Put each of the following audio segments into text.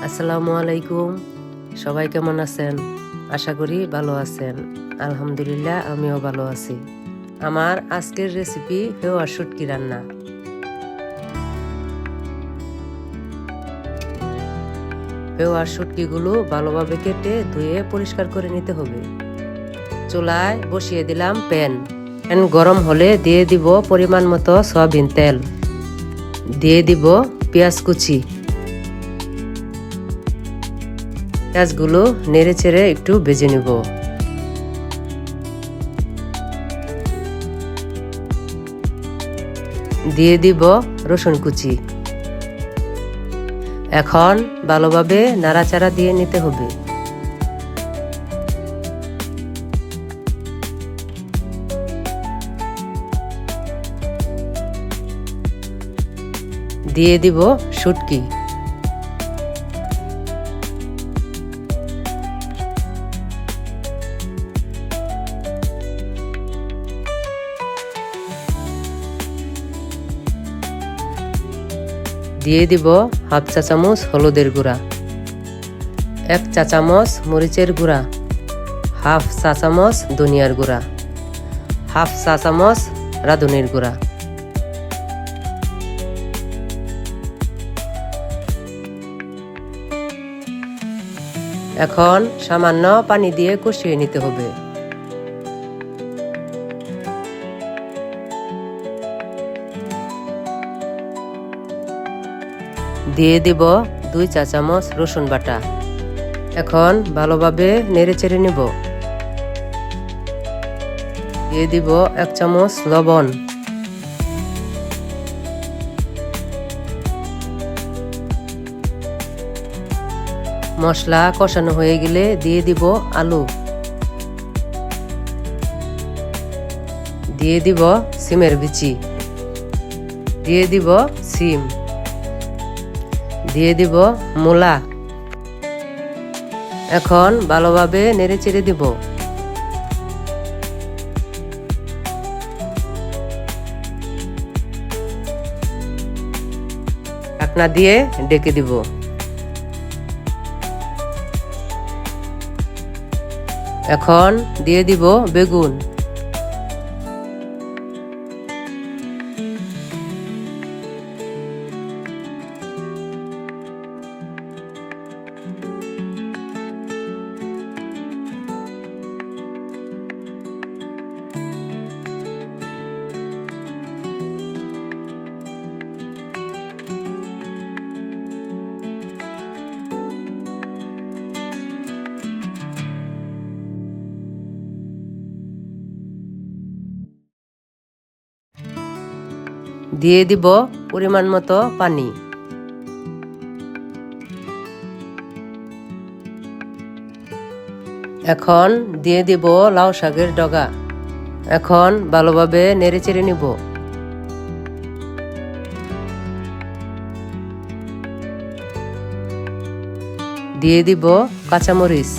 আসসালামু আলাইকুম। সবাই কেমন আছেন? আশা করি ভালো আছেন। আলহামদুলিল্লাহ আমিও ভালো আছি। আমার আজকের রেসিপি হেওয়া শুটকি রান্না। হেওয়া শুটকিগুলো ভালোভাবে কেটে ধুয়ে পরিষ্কার করে নিতে হবে। চুলায় বসিয়ে দিলাম প্যান গরম হলে দিয়ে দিব পরিমাণ মতো সয়াবিন তেল, দিয়ে দিব পেঁয়াজ কুচি। পেঁয়াজগুলো নেড়ে চেড়ে একটু ভেজে নিব। দিয়ে দিব রসুন কুচি। এখন ভালোভাবে নাড়াচাড়া দিয়ে নিতে হবে। দিয়ে দিব শুটকি। দিয়ে দিব হাফ চা চামচ হলুদের গুঁড়া, 1 চা চামচ মরিচের গুঁড়া, হাফ চা চামচ ধনিয়ার গুঁড়া, হাফ চা চামচ রাঁধুনির গুঁড়া। এখন সামান্য পানি দিয়ে কষিয়ে নিতে হবে। দিয়ে দিব 2 চা চামচ রসুন বাটা। এখন ভালোভাবে নেড়ে চেড়ে নিব। দিয়ে দিব 1 চামচ লবণ, মশলা কষানো হয়ে গেলে দিয়ে দিব আলু, দিয়ে দিব সিমের বিচি, দিয়ে দিব সিম, দিয়ে দিব মূলা। এখন ভালোভাবে নেড়ে চেড়ে দিব। ঢাকনা দিয়ে ঢেকে দিব। এখন দিয়ে দিব বেগুন। দিয়ে দিব পরিমাণ মতো পানি। এখন দিয়ে দিব লাউ শাকের ডগা। এখন ভালোভাবে নেড়ে চেড়ে নিব। দিয়ে দিব কাঁচামরিচ,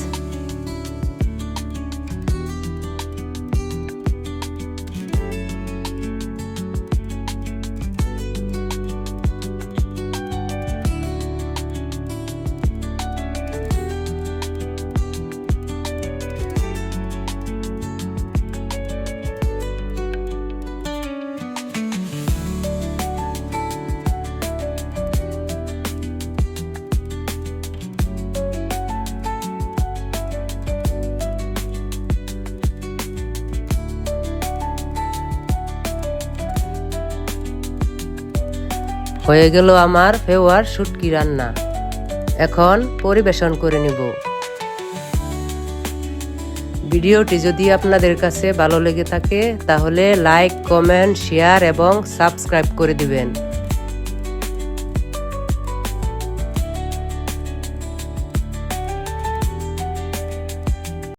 হয়ে গেল আমার হেওয়ার শুটকি রান্না। এখন পরিবেশন করে নিব। ভিডিওটি যদি আপনাদের কাছে ভালো লেগে থাকে তাহলে লাইক, কমেন্ট, শেয়ার এবং সাবস্ক্রাইব করে দিবেন।